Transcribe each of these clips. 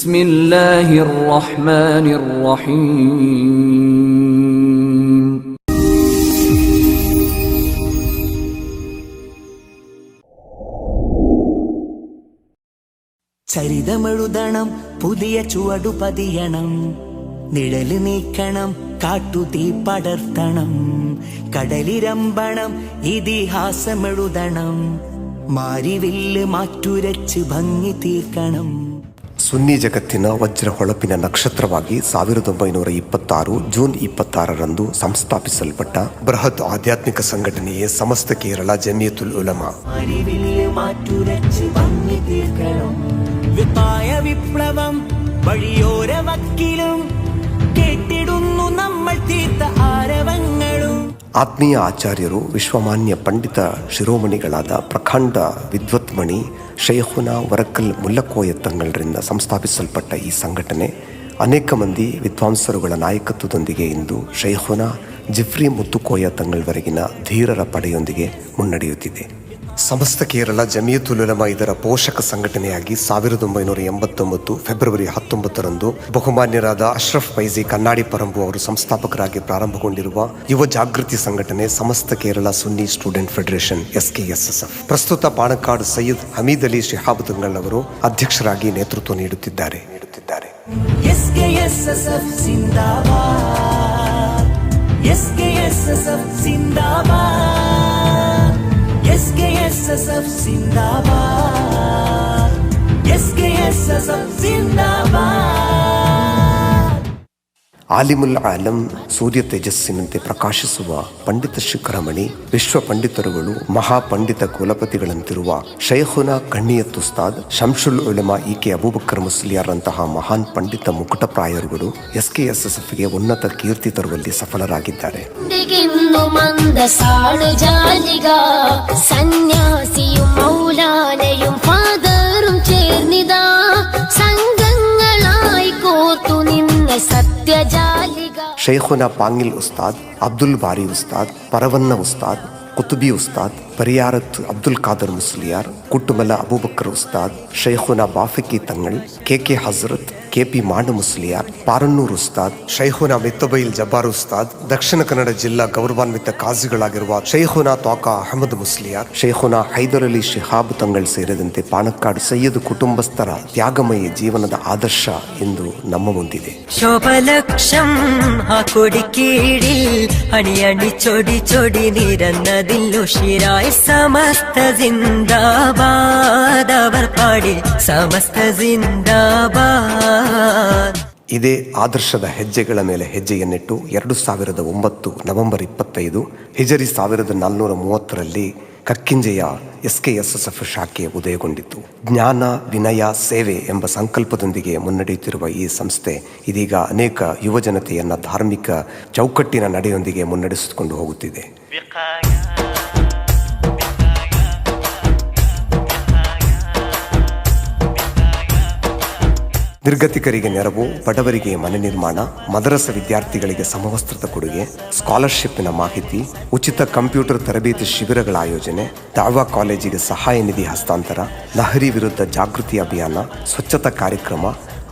ಬಿಸ್ಮಿಲ್ಲಾಹಿರ್ ರಹ್ಮಾನಿರ್ ರಹೀಮ್. ചരിതമെഴുതണം, പുതിയ ചുവടു പതിയണം, നിഴല് നീക്കണം, കാട്ടുതീ പടർത്തണം, കടലിരമ്പണം, ഇതിഹാസമെഴുതണം, മാരിവില്ല് മാറ്റുരച്ച് ഭംഗി തീർക്കണം. ಸುನ್ನಿ ಜಗತ್ತಿನ ವಜ್ರ ಹೊಳಪಿನ ನಕ್ಷತ್ರವಾಗಿ 1926 ಜೂನ್ 26ರಂದು ಸಂಸ್ಥಾಪಿಸಲ್ಪಟ್ಟ ಬೃಹತ್ ಆಧ್ಯಾತ್ಮಿಕ ಸಂಘಟನೆಯೇ ಸಮಸ್ತ ಕೇರಳ ಜಮಿಯತುಲ್ ಉಲಮಾ. മാരിവില്ല് മാറ്റുരച്ച് ഭംഗി തീർക്കണം. വിപ്പായ വിപ്ലവം വഴിയോര വക്കിലും കേട്ടിടുന്നു നമ്മൾ തീർത്ത ആരവങ്ങളും. ಆತ್ಮೀಯ ಆಚಾರ್ಯರು, ವಿಶ್ವಮಾನ್ಯ ಪಂಡಿತ ಶಿರೋಮಣಿಗಳಾದ ಪ್ರಖಂಡ ವಿದ್ವತ್ಮಣಿ ಶೈಖುನಾ ವರಕಲ್ ಮುಲ್ಲಕೋಯ ತಂಗಳರಿಂದ ಸಂಸ್ಥಾಪಿಸಲ್ಪಟ್ಟ ಈ ಸಂಘಟನೆ ಅನೇಕ ಮಂದಿ ವಿದ್ವಾಂಸರುಗಳ ನಾಯಕತ್ವದೊಂದಿಗೆ ಇಂದು ಶೈಖುನಾ ಜಿಫ್ರಿ ಮುತ್ತುಕೋಯ ತಂಗಳವರೆಗಿನ ಧೀರರ ಪಡೆಯೊಂದಿಗೆ ಮುನ್ನಡೆಯುತ್ತಿದೆ. ಸಮಸ್ತ ಕೇರಳ ಜಮಿಯತುಲ್ ಉಲಮಾ ಇದರ ಪೋಷಕ ಸಂಘಟನೆಯಾಗಿ 1989 ಫೆಬ್ರವರಿ 19ರಂದು ಬಹುಮಾನ್ಯರಾದ ಅಶ್ರಫ್ ಫೈಜಿ ಕನ್ನಾಡಿ ಪರಂಬು ಅವರು ಸಂಸ್ಥಾಪಕರಾಗಿ ಪ್ರಾರಂಭಗೊಂಡಿರುವ ಯುವ ಜಾಗೃತಿ ಸಂಘಟನೆ ಸಮಸ್ತ ಕೇರಳ ಸುನ್ನಿ ಸ್ಟೂಡೆಂಟ್ ಫೆಡರೇಷನ್ SKSSF. ಪ್ರಸ್ತುತ ಪಾಣಕಾಡು ಸೈಯದ್ ಹಮೀದ್ ಅಲಿ ಶಿಹಾಬ್ ತಂಗಳ್ ಅವರು ಅಧ್ಯಕ್ಷರಾಗಿ ನೇತೃತ್ವ ನೀಡುತ್ತಿದ್ದಾರೆ. SKSSF ಜಿಂದಾಬಾದ್, SKSSF ಜಿಂದಾಬಾದ್, SKSSF ಜಿಂದಾಬಾದ್, SKSSF ಜಿಂದಾಬಾದ್. ಆಲಿಮುಲ್ ಆಲಂ, ಸೂರ್ಯ ತೇಜಸ್ಸಿನಂತೆ ಪ್ರಕಾಶಿಸುವ ಪಂಡಿತ ಶಿಖರಮಣಿ, ವಿಶ್ವ ಪಂಡಿತರುಗಳು, ಮಹಾಪಂಡಿತ ಕುಲಪತಿಗಳಂತಿರುವ ಶೈಖುನಾ ಕಣ್ಣಿಯತ್ ಉಸ್ತಾದ್ ಶಂಶುಲ್ ಉಲಮಾ ಇಕೆ ಅಬೂಬಕರ್ ಮುಸ್ಲಿಯಾರ್ರಂತಹ ಮಹಾನ್ ಪಂಡಿತ ಮುಕುಟಪ್ರಾಯರುಗಳು SKSSFಗೆ ಉನ್ನತ ಕೀರ್ತಿ ತರುವಲ್ಲಿ ಸಫಲರಾಗಿದ್ದಾರೆ. സന്യാസിയും മൗലാനയും ഫാദറും ചേർന്നിതാ സംഘങ്ങളായി കോർത്തു നിന്ന സത്യജാലിക. ಶೈಖುನಾ ಪಾಂಗಿಲ್ ಉಸ್ತಾದ್, ಅಬ್ದುಲ್ ಬಾರಿ ಉಸ್ತಾದ್, ಪರವನ್ನ ಉಸ್ತಾದ್, ಕುತುಬಿ ಉಸ್ತಾದ್, ಪರಿಯಾರತ್ ಅಬ್ದುಲ್ ಖಾದರ್ ಮುಸ್ಲಿಯಾರ್, ಕುಟ್ಟುಮಲ ಅಬೂಬಕರ್ ಉಸ್ತಾದ್, ಶೈಖುನಾ ಬಾಫಿಕಿ ತಂಗಳ್, KK ಹಜರತ್, KP ಮಾಂಡ ಮುಸ್ಲಿಯಾರ್, ಪಾರನ್ನೂರ್ ಉಸ್ತಾದ್, ಶೈಖುನಾ ಮಿತ್ತಬೈಲ್ ಜಬ್ಬಾರ್ ಉಸ್ತಾದ್, ದಕ್ಷಿಣ ಕನ್ನಡ ಜಿಲ್ಲಾ ಗೌರವಾನ್ವಿತ ಕಾಜಿಗಳಾಗಿರುವ ಶೈಖುನಾ ತ್ವಾಕಾ ಅಹಮದ್ ಮುಸ್ಲಿಯಾರ್, ಶೈಖುನಾ ಹೈದರ್ ಅಲಿ ಶಿಹಾಬ್ ತಂಗಳ್ ಸೇರಿದಂತೆ ಪಾಣಕ್ಕಾಡು ಸೈಯದ್ ಕುಟುಂಬಸ್ಥರ ತ್ಯಾಗಮಯ ಜೀವನದ ಆದರ್ಶ ಇಂದು ನಮ್ಮ ಮುಂದಿದೆ. ശോഭലക്ഷം ആ കൊടിക്കീഴിൽ അണിയണി ചൊടി ചൊടി നിരന്നതില്ലോ ശിരായ് സമസ്ത ജിന്ദാബാദ് അവർ പാടി സമസ്ത ജിന്ദാബാദ്. ಇದೇ ಆದರ್ಶದ ಹೆಜ್ಜೆಗಳ ಮೇಲೆ ಹೆಜ್ಜೆಯನ್ನಿಟ್ಟು 2009 ನವೆಂಬರ್ 25 ಹಿಜರಿ 1430ರಲ್ಲಿ ಕಕ್ಕಿಂಜೆಯ SKSSF ಶಾಖೆ ಉದಯಗೊಂಡಿತು. ಜ್ಞಾನ, ವಿನಯ, ಸೇವೆ ಎಂಬ ಸಂಕಲ್ಪದೊಂದಿಗೆ ಮುನ್ನಡೆಯುತ್ತಿರುವ ಈ ಸಂಸ್ಥೆ ಇದೀಗ ಅನೇಕ ಯುವಜನತೆಯನ್ನ ಧಾರ್ಮಿಕ ಚೌಕಟ್ಟಿನ ನಡೆಯೊಂದಿಗೆ ಮುನ್ನಡೆಸಿಕೊಂಡು ಹೋಗುತ್ತಿದೆ. ನಿರ್ಗತಿಕರಿಗೆ ನೆರವು, ಬಡವರಿಗೆ ಮನೆ ನಿರ್ಮಾಣ, ಮದರಸ ವಿದ್ಯಾರ್ಥಿಗಳಿಗೆ ಸಮವಸ್ತ್ರದ ಕೊಡುಗೆ, ಸ್ಕಾಲರ್ಶಿಪ್ನ ಮಾಹಿತಿ, ಉಚಿತ ಕಂಪ್ಯೂಟರ್ ತರಬೇತಿ ಶಿಬಿರಗಳ ಆಯೋಜನೆ, ದಾವಾ ಕಾಲೇಜಿಗೆ ಸಹಾಯ ನಿಧಿ ಹಸ್ತಾಂತರ, ಲಹರಿ ವಿರುದ್ಧ ಜಾಗೃತಿ ಅಭಿಯಾನ, ಸ್ವಚ್ಛತಾ ಕಾರ್ಯಕ್ರಮ,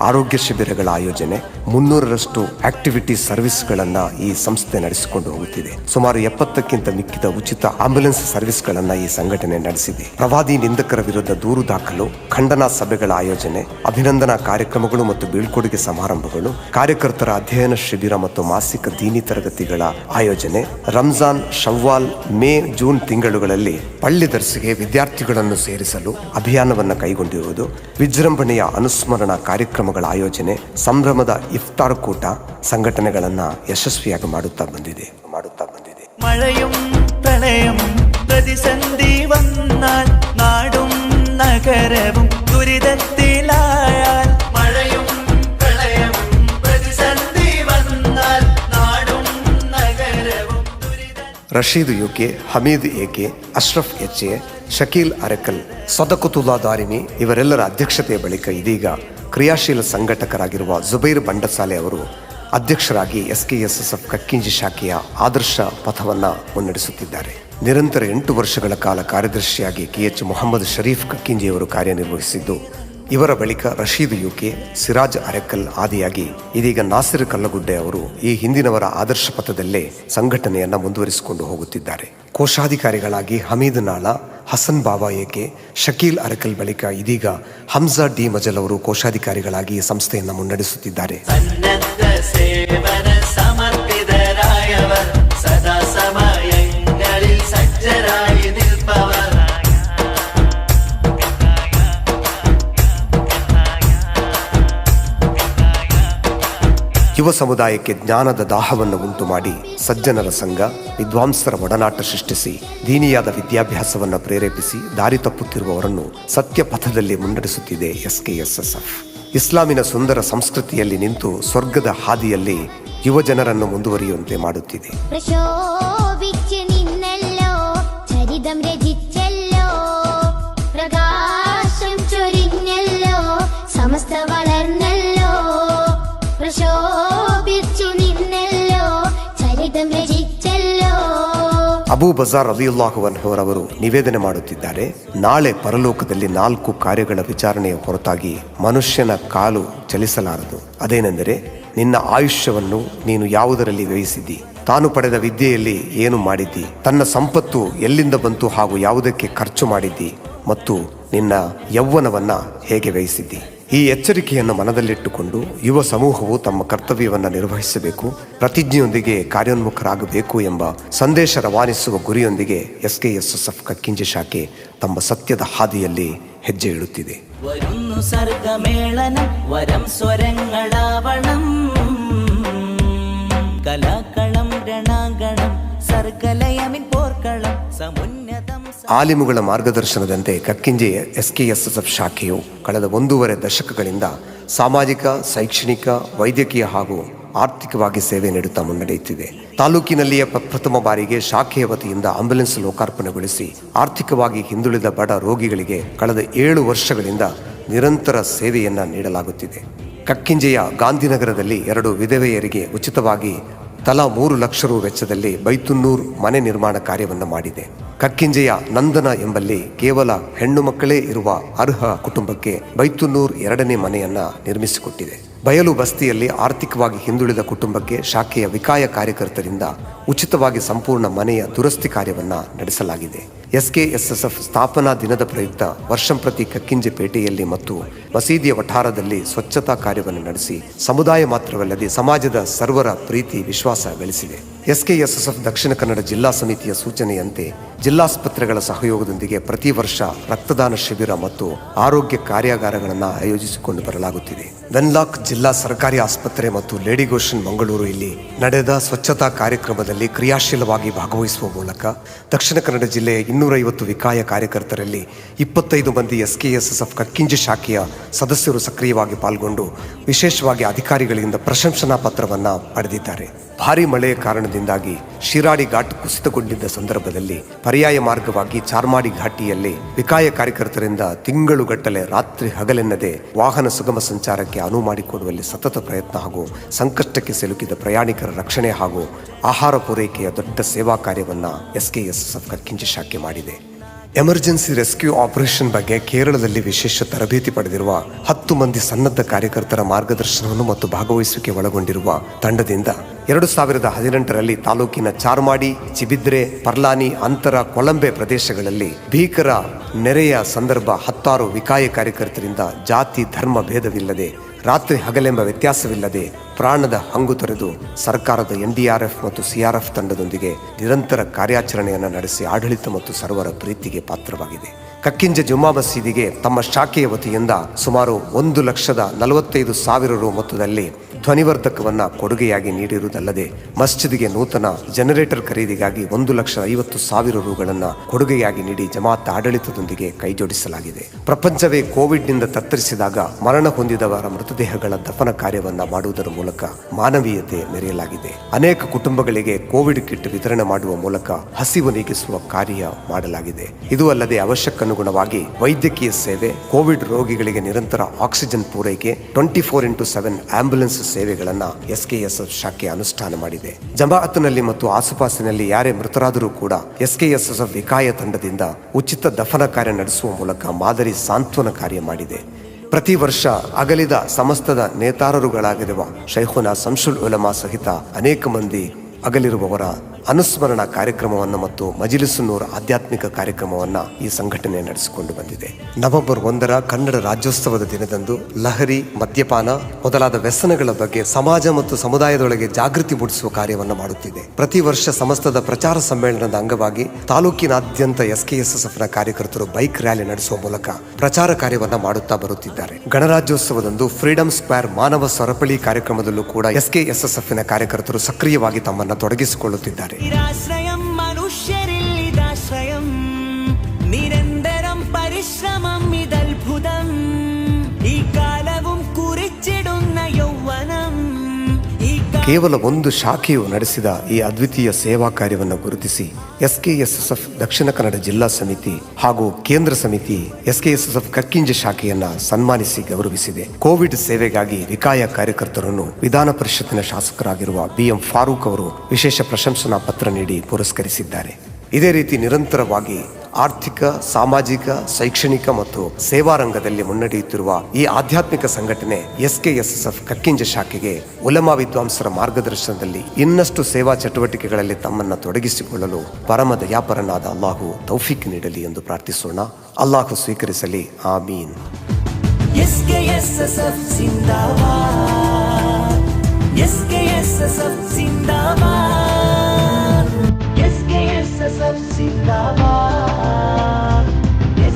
ಆರೋಗ್ಯ ಶಿಬಿರಗಳ ಆಯೋಜನೆ, 300ರಷ್ಟು ಆಕ್ಟಿವಿಟಿ ಸರ್ವಿಸ್ಗಳನ್ನು ಈ ಸಂಸ್ಥೆ ನಡೆಸಿಕೊಂಡು ಹೋಗುತ್ತಿದೆ. ಸುಮಾರು 70ಕ್ಕಿಂತ ಮಿಕ್ಕಿದ ಉಚಿತ ಆಂಬ್ಯುಲೆನ್ಸ್ ಸರ್ವಿಸ್ಗಳನ್ನು ಈ ಸಂಘಟನೆ ನಡೆಸಿದೆ. ಪ್ರವಾದಿ ನಿಂದಕರ ವಿರುದ್ಧ ದೂರು ದಾಖಲು, ಖಂಡನಾ ಸಭೆಗಳ ಆಯೋಜನೆ, ಅಭಿನಂದನಾ ಕಾರ್ಯಕ್ರಮಗಳು ಮತ್ತು ಬೀಳ್ಕೊಡುಗೆ ಸಮಾರಂಭಗಳು, ಕಾರ್ಯಕರ್ತರ ಅಧ್ಯಯನ ಶಿಬಿರ ಮತ್ತು ಮಾಸಿಕ ದೀನಿ ತರಗತಿಗಳ ಆಯೋಜನೆ, ರಂಜಾನ್, ಶವ್ವಾಲ್, ಮೇ, ಜೂನ್ ತಿಂಗಳುಗಳಲ್ಲಿ ಪಳ್ಳಿ ದರ್ಸಿಗೆ ವಿದ್ಯಾರ್ಥಿಗಳನ್ನು ಸೇರಿಸಲು ಅಭಿಯಾನವನ್ನು ಕೈಗೊಂಡಿರುವುದು, ವಿಜೃಂಭಣೆಯ ಅನುಸ್ಮರಣಾ ಕಾರ್ಯಕ್ರಮಗಳ ಆಯೋಜನೆ, ಸಂಭ್ರಮದ ಇಫ್ತಾರ್ ಕೂಟ ಸಂಘಟನೆಗಳನ್ನ ಯಶಸ್ವಿಯಾಗಿ ಮಾಡುತ್ತಾ ಬಂದಿದೆ. മഴയും പ്രളയം പ്രതിസന്ധി വന്നാൽ നാടും നഗരവും ദുരിതത്തിലായാൽ, മഴയും പ്രളയം പ്രതിസന്ധി വന്നാൽ നാടും നഗരവും Rashid UK, Hamid AK, Ashraf HA, Shakeel ಅರಕಲ್, ಸದಕತುಲ್ಲಾ Darimi ಇವರೆಲ್ಲರ ಅಧ್ಯಕ್ಷತೆಯ ಬಳಿಕ ಇದೀಗ ಕ್ರಿಯಾಶೀಲ ಸಂಘಟಕರಾಗಿರುವ ಜುಬೈರ್ ಬಂಡಸಾಲೆ ಅವರು ಅಧ್ಯಕ್ಷರಾಗಿ SKSSF ಕಕ್ಕಿಂಜಿ ಶಾಖೆಯ ಆದರ್ಶ ಪಥವನ್ನು ಮುನ್ನಡೆಸುತ್ತಿದ್ದಾರೆ. ನಿರಂತರ 8 ವರ್ಷಗಳ ಕಾಲ ಕಾರ್ಯದರ್ಶಿಯಾಗಿ KH ಮೊಹಮ್ಮದ್ ಶರೀಫ್ ಕಕ್ಕಿಂಜಿಯವರು ಕಾರ್ಯನಿರ್ವಹಿಸಿದ್ದು, ಇವರ ಬಳಿಕ ರಶೀದ್ ಯುಕೆ, ಸಿರಾಜ್ ಅರೆಕಲ್ ಆದಿಯಾಗಿ ಇದೀಗ ನಾಸಿರ್ ಕಲ್ಲಗುಡ್ಡೆ ಅವರು ಈ ಹಿಂದಿನವರ ಆದರ್ಶ ಪಥದಲ್ಲೇ ಸಂಘಟನೆಯನ್ನ ಮುಂದುವರಿಸಿಕೊಂಡು ಹೋಗುತ್ತಿದ್ದಾರೆ. ಕೋಶಾಧಿಕಾರಿಗಳಾಗಿ ಹಮೀದ್ ನಾಳ, ಹಸನ್ ಬಾಬಾ ಏಕೆ, ಶಕೀಲ್ ಅರೆಕಲ್ ಬಳಿಕ ಇದೀಗ ಹಮ್ಜಾ ಡಿ ಮಜಲ್ ಅವರು ಕೋಶಾಧಿಕಾರಿಗಳಾಗಿ ಈ ಸಂಸ್ಥೆಯನ್ನು ಮುನ್ನಡೆಸುತ್ತಿದ್ದಾರೆ. സന്നദ്ധ സേവന സമർപ്പിതരായവർ സദാ സമയങ്ങളിൽ സജ്ജരായി നിൽപ്പവർ. ಯುವ ಸಮುದಾಯಕ್ಕೆ ಜ್ಞಾನದ ದಾಹವನ್ನು ಉಂಟು ಮಾಡಿ ಸಜ್ಜನರ ಸಂಘ, ವಿದ್ವಾಂಸರ ಒಡನಾಟ ಸೃಷ್ಟಿಸಿ ದೀನಿಯಾದ ವಿದ್ಯಾಭ್ಯಾಸವನ್ನು ಪ್ರೇರೇಪಿಸಿ ದಾರಿ ತಪ್ಪುತ್ತಿರುವವರನ್ನು ಸತ್ಯ ಪಥದಲ್ಲಿ ಮುನ್ನಡೆಸುತ್ತಿದೆ SKSSF. ಇಸ್ಲಾಮಿನ ಸುಂದರ ಸಂಸ್ಕೃತಿಯಲ್ಲಿ ನಿಂತು ಸ್ವರ್ಗದ ಹಾದಿಯಲ್ಲಿ ಯುವ ಜನರನ್ನು ಮುಂದುವರಿಯುವಂತೆ ಮಾಡುತ್ತಿದೆ. പ്രശോഭിച്ച് നിന്നല്ലോ ചരിതം രചിച്ചല്ലോ പ്രകാശം ചൊരിഞ്ഞല്ലോ സമസ്ത വളർന്നല്ലോ പ്രശോഭിച്ചു നിന്നല്ലോ ചരിതം രചിച്ചല്ലോ. ಅಬೂ ಬಜಾರ್ ರಲಿಯಲ್ಲಾಹು ಅನ್ಹು ಅವರು ನಿವೇದನೆ ಮಾಡುತ್ತಿದ್ದಾರೆ, ನಾಳೆ ಪರಲೋಕದಲ್ಲಿ 4 ಕಾರ್ಯಗಳ ವಿಚಾರಣೆಯ ಹೊರತಾಗಿ ಮನುಷ್ಯನ ಕಾಲು ಚಲಿಸಲಾರದು. ಅದೇನೆಂದರೆ, ನಿನ್ನ ಆಯುಷ್ಯವನ್ನು ನೀನು ಯಾವುದರಲ್ಲಿ ವ್ಯಯಿಸಿದ್ದಿ, ತಾನು ಪಡೆದ ವಿದ್ಯೆಯಲ್ಲಿ ಏನು ಮಾಡಿದ್ದಿ, ತನ್ನ ಸಂಪತ್ತು ಎಲ್ಲಿಂದ ಬಂತು ಹಾಗೂ ಯಾವುದಕ್ಕೆ ಖರ್ಚು ಮಾಡಿದ್ದಿ, ಮತ್ತು ನಿನ್ನ ಯೌವನವನ್ನ ಹೇಗೆ ವ್ಯಯಿಸಿದ್ದಿ. ಈ ಎಚ್ಚರಿಕೆಯನ್ನು ಮನದಲ್ಲಿಟ್ಟುಕೊಂಡು ಯುವ ಸಮೂಹವು ತಮ್ಮ ಕರ್ತವ್ಯವನ್ನು ನಿರ್ವಹಿಸಬೇಕು, ಪ್ರತಿಜ್ಞೆಯೊಂದಿಗೆ ಕಾರ್ಯೋನ್ಮುಖರಾಗಬೇಕು ಎಂಬ ಸಂದೇಶ ರವಾನಿಸುವ ಗುರಿಯೊಂದಿಗೆ SKSSF ಕಕ್ಕಿಂಜೆ ಶಾಖೆ ತಮ್ಮ ಸತ್ಯದ ಹಾದಿಯಲ್ಲಿ ಹೆಜ್ಜೆ ಇಡುತ್ತಿದೆ. വരുന്നു സർഗമേളനം വരം സ്വരങ്ങളാവണം കലാകളം രണാഗണം സർഗലയമിൻ പോർക്കളം സമുന്നതം. ಆಲಿಮುಗಳ ಮಾರ್ಗದರ್ಶನದಂತೆ ಕಕ್ಕಿಂಜೆ SKSSF ಶಾಖೆಯು ಕಳೆದ 1.5 ದಶಕಗಳಿಂದ ಸಾಮಾಜಿಕ, ಶೈಕ್ಷಣಿಕ, ವೈದ್ಯಕೀಯ ಹಾಗೂ ಆರ್ಥಿಕವಾಗಿ ಸೇವೆ ನೀಡುತ್ತಾ ಮುನ್ನಡೆಯುತ್ತಿದೆ. ತಾಲೂಕಿನಲ್ಲಿಯೇ ಪ್ರಥಮ ಬಾರಿಗೆ ಶಾಖೆಯ ವತಿಯಿಂದ ಆಂಬ್ಯುಲೆನ್ಸ್ ಲೋಕಾರ್ಪಣೆಗೊಳಿಸಿ ಆರ್ಥಿಕವಾಗಿ ಹಿಂದುಳಿದ ಬಡ ರೋಗಿಗಳಿಗೆ ಕಳೆದ 7 ವರ್ಷಗಳಿಂದ ನಿರಂತರ ಸೇವೆಯನ್ನ ನೀಡಲಾಗುತ್ತಿದೆ. ಕಕ್ಕಿಂಜೆಯ ಗಾಂಧಿನಗರದಲ್ಲಿ 2 ವಿಧವೆಯರಿಗೆ ಉಚಿತವಾಗಿ ತಲಾ 3 ಲಕ್ಷ ರು ವೆಚ್ಚದಲ್ಲಿ ಬೈತುನ್ನೂರ್ ಮನೆ ನಿರ್ಮಾಣ ಕಾರ್ಯವನ್ನು ಮಾಡಿದೆ. ಕಕ್ಕಿಂಜೆಯ ನಂದನ ಎಂಬಲ್ಲಿ ಕೇವಲ ಹೆಣ್ಣು ಮಕ್ಕಳೇ ಇರುವ ಅರ್ಹ ಕುಟುಂಬಕ್ಕೆ ಬೈತುನ್ನೂರ್ 2ನೇ ಮನೆಯನ್ನ ನಿರ್ಮಿಸಿಕೊಟ್ಟಿದೆ. ಬಯಲು ಬಸ್ತಿಯಲ್ಲಿ ಆರ್ಥಿಕವಾಗಿ ಹಿಂದುಳಿದ ಕುಟುಂಬಕ್ಕೆ ಶಾಖೆಯ ವಿಕಾಯ ಕಾರ್ಯಕರ್ತರಿಂದ ಉಚಿತವಾಗಿ ಸಂಪೂರ್ಣ ಮನೆಯ ದುರಸ್ತಿ ಕಾರ್ಯವನ್ನ ನಡೆಸಲಾಗಿದೆ. SKSSF ಸ್ಥಾಪನಾ ದಿನದ ಪ್ರಯುಕ್ತ ವರ್ಷಂಪ್ರತಿ ಕಕ್ಕಿಂಜೆ ಪೇಟೆಯಲ್ಲಿ ಮತ್ತು ಮಸೀದಿಯ ವಠಾರದಲ್ಲಿ ಸ್ವಚ್ಛತಾ ಕಾರ್ಯವನ್ನು ನಡೆಸಿ ಸಮುದಾಯ ಮಾತ್ರವಲ್ಲದೆ ಸಮಾಜದ ಸರ್ವರ ಪ್ರೀತಿ ವಿಶ್ವಾಸ ಗಳಿಸಿದೆ. SKSSF ದಕ್ಷಿಣ ಕನ್ನಡ ಜಿಲ್ಲಾ ಸಮಿತಿಯ ಸೂಚನೆಯಂತೆ ಜಿಲ್ಲಾಸ್ಪತ್ರೆಗಳ ಸಹಯೋಗದೊಂದಿಗೆ ಪ್ರತಿ ವರ್ಷ ರಕ್ತದಾನ ಶಿಬಿರ ಮತ್ತು ಆರೋಗ್ಯ ಕಾರ್ಯಾಗಾರಗಳನ್ನು ಆಯೋಜಿಸಿಕೊಂಡು ಬರಲಾಗುತ್ತಿದೆ. ವೆನ್ಲಾಕ್ ಜಿಲ್ಲಾ ಸರ್ಕಾರಿ ಆಸ್ಪತ್ರೆ ಮತ್ತು ಲೇಡಿ ಗೋಶನ್ ಮಂಗಳೂರು ಇಲ್ಲಿ ನಡೆದ ಸ್ವಚ್ಛತಾ ಕಾರ್ಯಕ್ರಮದಲ್ಲಿ ಕ್ರಿಯಾಶೀಲವಾಗಿ ಭಾಗವಹಿಸುವ ಮೂಲಕ ದಕ್ಷಿಣ ಕನ್ನಡ ಜಿಲ್ಲೆಯ 250 ವಿಕಾಯ ಕಾರ್ಯಕರ್ತರಲ್ಲಿ 25 ಮಂದಿ SKSSF ಕಕ್ಕಿಂಜೆ ಶಾಖೆಯ ಸದಸ್ಯರು ಸಕ್ರಿಯವಾಗಿ ಪಾಲ್ಗೊಂಡು ವಿಶೇಷವಾಗಿ ಅಧಿಕಾರಿಗಳಿಂದ ಪ್ರಶಂಸನಾ ಪತ್ರವನ್ನು ಪಡೆದಿದ್ದಾರೆ. ಭಾರಿ ಮಳೆಯ ಕಾರಣದಿಂದಾಗಿ ಶಿರಾಡಿ ಘಾಟ್ ಕುಸಿತಗೊಂಡಿದ್ದ ಸಂದರ್ಭದಲ್ಲಿ ಪರ್ಯಾಯ ಮಾರ್ಗವಾಗಿ ಚಾರ್ಮಾಡಿ ಘಾಟಿಯಲ್ಲಿ ವಿಕಾಯ ಕಾರ್ಯಕರ್ತರಿಂದ ತಿಂಗಳುಗಟ್ಟಲೆ ರಾತ್ರಿ ಹಗಲೆನ್ನದೆ ವಾಹನ ಸುಗಮ ಸಂಚಾರಕ್ಕೆ ಅನುವು ಮಾಡಿಕೊಡುವಲ್ಲಿ ಸತತ ಪ್ರಯತ್ನ ಹಾಗೂ ಸಂಕಷ್ಟಕ್ಕೆ ಸಿಲುಕಿದ ಪ್ರಯಾಣಿಕರ ರಕ್ಷಣೆ ಹಾಗೂ ಆಹಾರ ಪೂರೈಕೆಯ ದೊಡ್ಡ ಸೇವಾ ಕಾರ್ಯವನ್ನು SKSSF ಕಕ್ಕಿಂಜೆ ಶಾಖೆ ಮಾಡಿದೆ. ಎಮರ್ಜೆನ್ಸಿ ರೆಸ್ಕ್ಯೂ ಆಪರೇಷನ್ ಬಗ್ಗೆ ಕೇರಳದಲ್ಲಿ ವಿಶೇಷ ತರಬೇತಿ ಪಡೆದಿರುವ 10 ಮಂದಿ ಸನ್ನದ್ಧ ಕಾರ್ಯಕರ್ತರ ಮಾರ್ಗದರ್ಶನವನ್ನು ಮತ್ತು ಭಾಗವಹಿಸುವಿಕೆ ಒಳಗೊಂಡಿರುವ ತಂಡದಿಂದ 2018ರಲ್ಲಿ ತಾಲೂಕಿನ ಚಾರ್ಮಾಡಿ, ಚಿಬಿದ್ರೆ, ಪರ್ಲಾನಿ, ಅಂತರ, ಕೊಳಂಬೆ ಪ್ರದೇಶಗಳಲ್ಲಿ ಭೀಕರ ನೆರೆಯ ಸಂದರ್ಭ 16 ವಿಕಾಯ ಕಾರ್ಯಕರ್ತರಿಂದ ಜಾತಿ ಧರ್ಮ ಭೇದವಿಲ್ಲದೆ ರಾತ್ರಿ ಹಗಲೆಂಬ ವ್ಯತ್ಯಾಸವಿಲ್ಲದೆ ಪ್ರಾಣದ ಹಂಗು ತೊರೆದು ಸರ್ಕಾರದ NDRF ಮತ್ತು CRF ತಂಡದೊಂದಿಗೆ ನಿರಂತರ ಕಾರ್ಯಾಚರಣೆಯನ್ನು ನಡೆಸಿ ಆಡಳಿತ ಮತ್ತು ಸರ್ವರ ಪ್ರೀತಿಗೆ ಪಾತ್ರವಾಗಿದೆ. ಕಕ್ಕಿಂಜೆ ಜುಮ್ಮಾ ಮಸೀದಿಗೆ ತಮ್ಮ ಶಾಖೆಯ ವತಿಯಿಂದ ಸುಮಾರು 1,45,000 ರು ಮೊತ್ತದಲ್ಲಿ ಧ್ವನಿವರ್ಧಕವನ್ನು ಕೊಡುಗೆಯಾಗಿ ನೀಡಿರುವುದಲ್ಲದೆ ಮಸ್ಜಿದ್ಗೆ ನೂತನ ಜನರೇಟರ್ ಖರೀದಿಗಾಗಿ 1,50,000 ರುಗಳನ್ನು ಕೊಡುಗೆಯಾಗಿ ನೀಡಿ ಜಮಾತ್ ಆಡಳಿತದೊಂದಿಗೆ ಕೈಜೋಡಿಸಲಾಗಿದೆ. ಪ್ರಪಂಚವೇ ಕೋವಿಡ್ನಿಂದ ತತ್ತರಿಸಿದಾಗ ಮರಣ ಹೊಂದಿದವರ ಮೃತದೇಹಗಳ ದಫನ ಕಾರ್ಯವನ್ನು ಮಾಡುವುದರ ಮೂಲಕ ಮಾನವೀಯತೆ ಮೆರೆಯಲಾಗಿದೆ. ಅನೇಕ ಕುಟುಂಬಗಳಿಗೆ ಕೋವಿಡ್ ಕಿಟ್ ವಿತರಣೆ ಮಾಡುವ ಮೂಲಕ ಹಸಿವು ನೀಗಿಸುವ ಕಾರ್ಯ ಮಾಡಲಾಗಿದೆ. ಇದು ಅಲ್ಲದೆ ಅವಶ್ಯಕನುಗುಣವಾಗಿ ವೈದ್ಯಕೀಯ ಸೇವೆ, ಕೋವಿಡ್ ರೋಗಿಗಳಿಗೆ ನಿರಂತರ ಆಕ್ಸಿಜನ್ ಪೂರೈಕೆ, 24x7 ಆಂಬ್ಯುಲೆನ್ಸ್ ಸೇವೆಗಳನ್ನು SKSSF ಶಾಖೆ ಅನುಷ್ಠಾನ ಮಾಡಿದೆ. ಜಮಾಅತ್ನಲ್ಲಿ ಮತ್ತು ಆಸುಪಾಸಿನಲ್ಲಿ ಯಾರೇ ಮೃತರಾದರೂ ಕೂಡ SKSSF ವಿಕಾಯ ತಂಡದಿಂದ ಉಚಿತ ದಫನ ಕಾರ್ಯ ನಡೆಸುವ ಮೂಲಕ ಮಾದರಿ ಸಾಂತ್ವನ ಕಾರ್ಯ ಮಾಡಿದೆ. ಪ್ರತಿ ವರ್ಷ ಅಗಲಿದ ಸಮಸ್ತದ ನೇತಾರರುಗಳಾಗಿರುವ ಶೈಖುನಾ ಸಂಶುಲ್ ಉಲಮಾ ಸಹಿತ ಅನೇಕ ಮಂದಿ ಅಗಲಿರುವವರ ಅನುಸ್ಮರಣ ಕಾರ್ಯಕ್ರಮವನ್ನು ಮತ್ತು ಮಜಿಲಿಸುನ್ನೂರ್ ಆಧ್ಯಾತ್ಮಿಕ ಕಾರ್ಯಕ್ರಮವನ್ನು ಈ ಸಂಘಟನೆ ನಡೆಸಿಕೊಂಡು ಬಂದಿದೆ. ನವೆಂಬರ್ 1ರ ಕನ್ನಡ ರಾಜ್ಯೋತ್ಸವದ ದಿನದಂದು ಲಹರಿ, ಮದ್ಯಪಾನ ಮೊದಲಾದ ವ್ಯಸನಗಳ ಬಗ್ಗೆ ಸಮಾಜ ಮತ್ತು ಸಮುದಾಯದೊಳಗೆ ಜಾಗೃತಿ ಮೂಡಿಸುವ ಕಾರ್ಯವನ್ನು ಮಾಡುತ್ತಿದೆ. ಪ್ರತಿ ವರ್ಷ ಸಮಸ್ತದ ಪ್ರಚಾರ ಸಮ್ಮೇಳನದ ಅಂಗವಾಗಿ ತಾಲೂಕಿನಾದ್ಯಂತ SKSSFನ ಕಾರ್ಯಕರ್ತರು ಬೈಕ್ ರ್ಯಾಲಿ ನಡೆಸುವ ಮೂಲಕ ಪ್ರಚಾರ ಕಾರ್ಯವನ್ನ ಮಾಡುತ್ತಾ ಬರುತ್ತಿದ್ದಾರೆ. ಗಣರಾಜ್ಯೋತ್ಸವದಂದು ಫ್ರೀಡಂ ಸ್ಕ್ವೇರ್ ಮಾನವ ಸರಪಳಿ ಕಾರ್ಯಕ್ರಮದಲ್ಲೂ ಕೂಡ SKSSFನ ಕಾರ್ಯಕರ್ತರು ಸಕ್ರಿಯವಾಗಿ ತಮ್ಮನ್ನು ತೊಡಗಿಸಿಕೊಳ್ಳುತ್ತಿದ್ದಾರೆ. നിരാശ്രയം മനുഷ്യരില്ലിതാശ്രയം നിരന്തരം പരിശ്രമം ഇതത്ഭുതം ഈ കാലവും കുറിച്ചിടുന്ന യൗവനം ಕೇವಲ ಒಂದು ಶಾಖೆಯು ನಡೆಸಿದ ಈ ಅದ್ವಿತೀಯ ಸೇವಾ ಕಾರ್ಯವನ್ನು ಗುರುತಿಸಿ SKSSF ದಕ್ಷಿಣ ಕನ್ನಡ ಜಿಲ್ಲಾ ಸಮಿತಿ ಹಾಗೂ ಕೇಂದ್ರ ಸಮಿತಿ SKSSF ಕಕ್ಕಿಂಜ ಶಾಖೆಯನ್ನ ಸನ್ಮಾನಿಸಿ ಗೌರವಿಸಿದೆ. ಕೋವಿಡ್ ಸೇವೆಗಾಗಿ ವಿಕಾಯ ಕಾರ್ಯಕರ್ತರನ್ನು ವಿಧಾನ ಪರಿಷತ್ತಿನ ಶಾಸಕರಾಗಿರುವ BM ಫಾರೂಕ್ ಅವರು ವಿಶೇಷ ಪ್ರಶಂಸನಾ ಪತ್ರ ನೀಡಿ ಪುರಸ್ಕರಿಸಿದ್ದಾರೆ. ಇದೇ ರೀತಿ ನಿರಂತರವಾಗಿ ಆರ್ಥಿಕ, ಸಾಮಾಜಿಕ, ಶೈಕ್ಷಣಿಕ ಮತ್ತು ಸೇವಾ ರಂಗದಲ್ಲಿ ಮುನ್ನಡೆಯುತ್ತಿರುವ ಈ ಆಧ್ಯಾತ್ಮಿಕ ಸಂಘಟನೆ SKSSF ಕಕ್ಕಿಂಜ ಶಾಖೆಗೆ ಉಲಮಾ ವಿದ್ವಾಂಸರ ಮಾರ್ಗದರ್ಶನದಲ್ಲಿ ಇನ್ನಷ್ಟು ಸೇವಾ ಚಟುವಟಿಕೆಗಳಲ್ಲಿ ತಮ್ಮನ್ನು ತೊಡಗಿಸಿಕೊಳ್ಳಲು ಪರಮ ದಯಾಪರನಾದ ಅಲ್ಲಾಹು ತೌಫೀಕ್ ನೀಡಲಿ ಎಂದು ಪ್ರಾರ್ಥಿಸೋಣ. ಅಲ್ಲಾಹು ಸ್ವೀಕರಿಸಲಿ. ಆಮೀನ್. SKSSF ಜಿಂದಾಬಾದ್, SKSSF ಜಿಂದಾಬಾದ್, SKSSF ಜಿಂದಾಬಾದ್,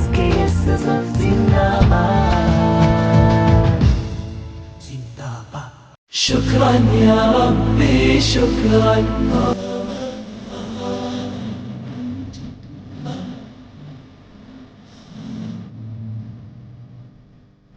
SKSSF ಜಿಂದಾಬಾದ್, ಜಿಂದಾಬಾದ್. ಶುಕ್ರಾನ್ ಯಾ ರಬ್ಬಿ ಶುಕ್ರಾನ್.